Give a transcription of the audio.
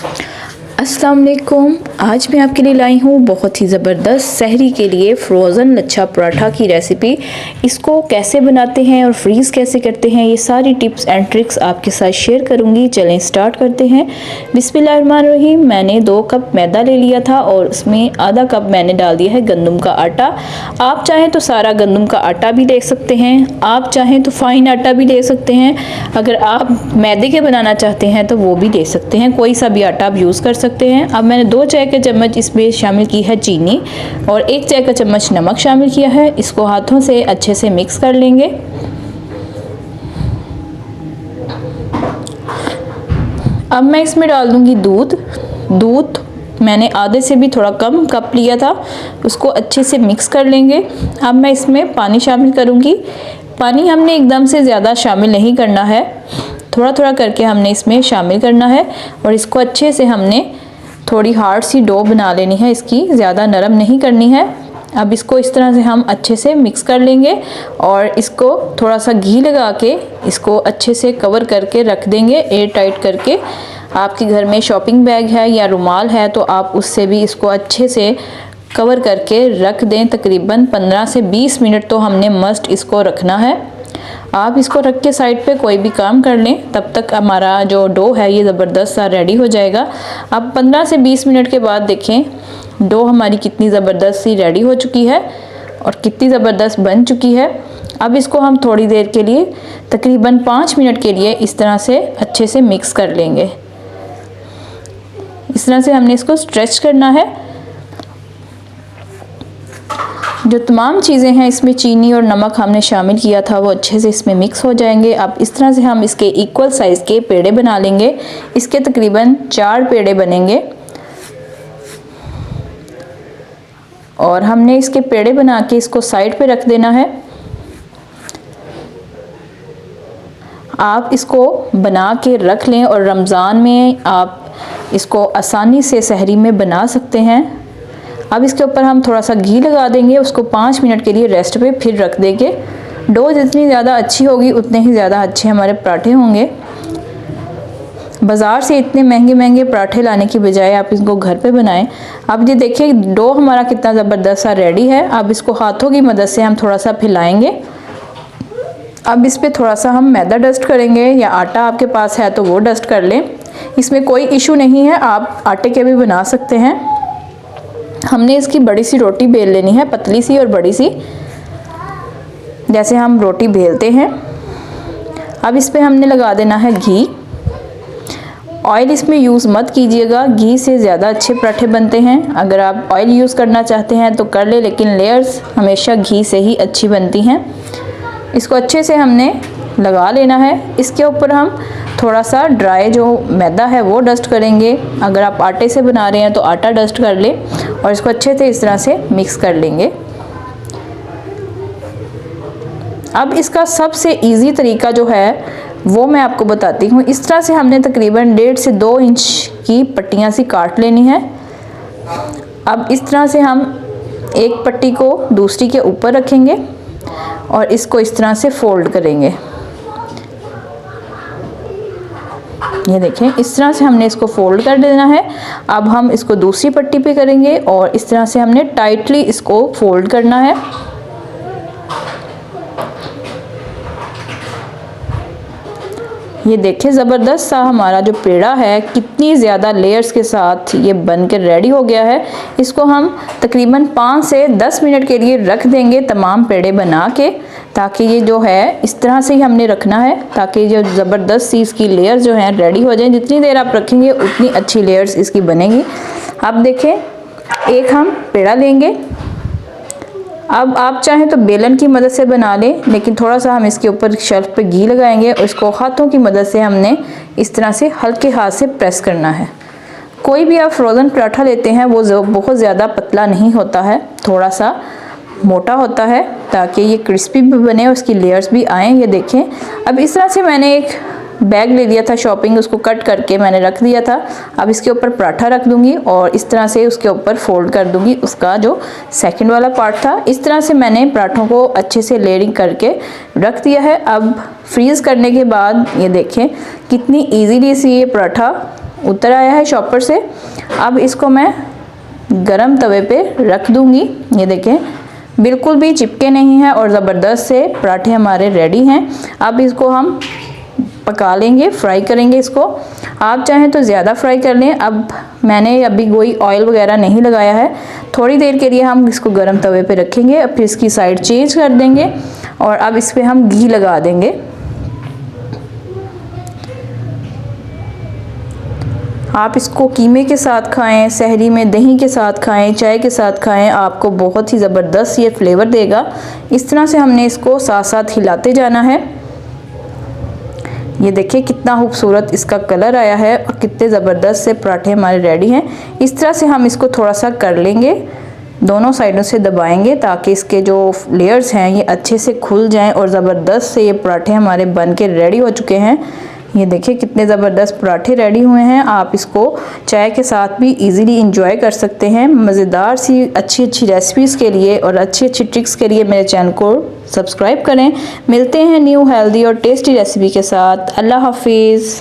अस्सलाम वालेकुम। आज मैं आपके लिए लाई हूँ बहुत ही ज़बरदस्त सहरी के लिए फ्रोज़न लच्छा पराठा की रेसिपी। इसको कैसे बनाते हैं और फ्रीज़ कैसे करते हैं, ये सारी टिप्स एंड ट्रिक्स आपके साथ शेयर करूँगी। चलें स्टार्ट करते हैं। बिस्मिल्लाहिर्रहमानिर्रहीम। मैंने 2 कप मैदा ले लिया था और उसमें आधा कप मैंने डाल दिया है गंदम का आटा। आप चाहें तो सारा गंदम का आटा भी ले सकते हैं, आप चाहें तो फाइन आटा भी ले सकते हैं। अगर आप मैदे के बनाना चाहते हैं तो वो भी ले सकते हैं, कोई सा भी आटा आप यूज़ कर सकते हैं। अब मैंने 2 चाय के चम्मच इसमें शामिल की है चीनी और 1 चाय का चम्मच नमक शामिल किया है। इसको हाथों से अच्छे से मिक्स कर लेंगे। अब मैं इसमें डाल दूंगी दूध मैंने आधे से भी थोड़ा कम कप लिया था, उसको अच्छे से मिक्स कर लेंगे। अब मैं इसमें पानी शामिल करूंगी। पानी हमने एकदम से ज़्यादा शामिल नहीं करना है, थोड़ा थोड़ा करके हमने इसमें शामिल करना है और इसको अच्छे से हमने थोड़ी हार्ड सी डो बना लेनी है, इसकी ज़्यादा नरम नहीं करनी है। अब इसको इस तरह से हम अच्छे से मिक्स कर लेंगे और इसको थोड़ा सा घी लगा के इसको अच्छे से कवर करके रख देंगे, एयर टाइट करके। आपके घर में शॉपिंग बैग है या रुमाल है तो आप उससे भी इसको अच्छे से कवर करके रख दें। तकरीबन 15 से 20 मिनट तो हमने मस्ट इसको रखना है। आप इसको रख के साइड पे कोई भी काम कर लें, तब तक हमारा जो डो है ये ज़बरदस्त सा रेडी हो जाएगा। अब 15 से 20 मिनट के बाद देखें डो हमारी कितनी ज़बरदस्त सी रेडी हो चुकी है और कितनी ज़बरदस्त बन चुकी है। अब इसको हम थोड़ी देर के लिए तकरीबन 5 मिनट के लिए इस तरह से अच्छे से मिक्स कर लेंगे। इस तरह से हमने इसको स्ट्रेच करना है। जो तमाम चीज़ें हैं इसमें चीनी और नमक हमने शामिल किया था वो अच्छे से इसमें मिक्स हो जाएंगे। अब इस तरह से हम इसके इक्वल साइज़ के पेड़े बना लेंगे। इसके तकरीबन 4 पेड़े बनेंगे और हमने इसके पेड़े बना के इसको साइड पे रख देना है। आप इसको बना के रख लें और रमज़ान में आप इसको आसानी से सहरी में बना सकते हैं। अब इसके ऊपर हम थोड़ा सा घी लगा देंगे, उसको 5 मिनट के लिए रेस्ट पे फिर रख देंगे। डो जितनी ज़्यादा अच्छी होगी उतने ही ज़्यादा अच्छे हमारे पराठे होंगे। बाज़ार से इतने महंगे महंगे पराठे लाने की बजाय आप इसको घर पे बनाएं। अब ये देखिए डो हमारा कितना ज़बरदस्त सा रेडी है। अब इसको हाथों की मदद से हम थोड़ा सा फैलाएंगे। अब इस पर थोड़ा सा हम मैदा डस्ट करेंगे या आटा आपके पास है तो वो डस्ट कर लें, इसमें कोई इशू नहीं है, आप आटे के भी बना सकते हैं। हमने इसकी बड़ी सी रोटी बेल लेनी है, पतली सी और बड़ी सी, जैसे हम रोटी बेलते हैं। अब इस पे हमने लगा देना है घी। ऑयल इसमें यूज़ मत कीजिएगा, घी से ज़्यादा अच्छे पराठे बनते हैं। अगर आप ऑयल यूज़ करना चाहते हैं तो कर ले, लेकिन लेयर्स हमेशा घी से ही अच्छी बनती हैं। इसको अच्छे से हमने लगा लेना है। इसके ऊपर हम थोड़ा सा ड्राई जो मैदा है वो डस्ट करेंगे। अगर आप आटे से बना रहे हैं तो आटा डस्ट कर लें और इसको अच्छे से इस तरह से मिक्स कर लेंगे। अब इसका सबसे इजी तरीका जो है वो मैं आपको बताती हूँ। इस तरह से हमने तकरीबन 1.5 से 2 इंच की पट्टियाँ सी काट लेनी है। अब इस तरह से हम एक पट्टी को दूसरी के ऊपर रखेंगे और इसको इस तरह से फोल्ड करेंगे। ये देखें इस तरह से हमने इसको फोल्ड कर देना है। अब हम इसको दूसरी पट्टी पे करेंगे और इस तरह से हमने टाइटली इसको फोल्ड करना है। ये देखें ज़बरदस्त सा हमारा जो पेड़ा है कितनी ज़्यादा लेयर्स के साथ ये बनकर रेडी हो गया है। इसको हम तकरीबन 5 से 10 मिनट के लिए रख देंगे तमाम पेड़े बना के, ताकि ये जो है इस तरह से ही हमने रखना है ताकि जो ज़बरदस्त सी इसकी लेयर्स जो हैं रेडी हो जाएं। जितनी देर आप रखेंगे उतनी अच्छी लेयर्स इसकी बनेगी। अब देखें एक हम पेड़ा लेंगे। अब आप चाहें तो बेलन की मदद से बना लें, लेकिन थोड़ा सा हम इसके ऊपर शेल्फ पे घी लगाएंगे और इसको हाथों की मदद से हमने इस तरह से हल्के हाथ से प्रेस करना है। कोई भी आप फ्रोज़न पराठा लेते हैं वो बहुत ज़्यादा पतला नहीं होता है, थोड़ा सा मोटा होता है ताकि ये क्रिस्पी भी बने और उसकी लेयर्स भी आएँ। ये देखें अब इस तरह से मैंने एक बैग ले लिया था शॉपिंग, उसको कट करके मैंने रख दिया था। अब इसके ऊपर पराठा रख दूंगी और इस तरह से उसके ऊपर फोल्ड कर दूंगी उसका जो सेकंड वाला पार्ट था। इस तरह से मैंने पराठों को अच्छे से लेयरिंग करके रख दिया है। अब फ्रीज़ करने के बाद ये देखें कितनी ईजीली से ये पराठा उतर आया है चॉपर से। अब इसको मैं गरम तवे पे रख दूंगी। ये देखें बिल्कुल भी चिपके नहीं हैं और ज़बरदस्त से पराठे हमारे रेडी हैं। अब इसको हम पका लेंगे, फ्राई करेंगे इसको। आप चाहें तो ज़्यादा फ्राई कर लें। अब मैंने अभी कोई ऑयल वगैरह नहीं लगाया है। थोड़ी देर के लिए हम इसको गरम तवे पे रखेंगे, अब फिर इसकी साइड चेंज कर देंगे और अब इस पर हम घी लगा देंगे। आप इसको कीमे के साथ खाएं, सहरी में दही के साथ खाएं, चाय के साथ खाएं, आपको बहुत ही ज़बरदस्त ये फ्लेवर देगा। इस तरह से हमने इसको साथ साथ हिलाते जाना है। ये देखिए कितना खूबसूरत इसका कलर आया है और कितने ज़बरदस्त से पराठे हमारे रेडी हैं। इस तरह से हम इसको थोड़ा सा कर लेंगे, दोनों साइडों से दबाएंगे ताकि इसके जो लेयर्स हैं ये अच्छे से खुल जाएं और ज़बरदस्त से ये पराठे हमारे बन के रेडी हो चुके हैं। ये देखिए कितने ज़बरदस्त पराठे रेडी हुए हैं। आप इसको चाय के साथ भी इजीली इंजॉय कर सकते हैं। मज़ेदार सी अच्छी रेसिपीज़ के लिए और अच्छी ट्रिक्स के लिए मेरे चैनल को सब्सक्राइब करें। मिलते हैं न्यू हेल्दी और टेस्टी रेसिपी के साथ। अल्लाह हाफिज़।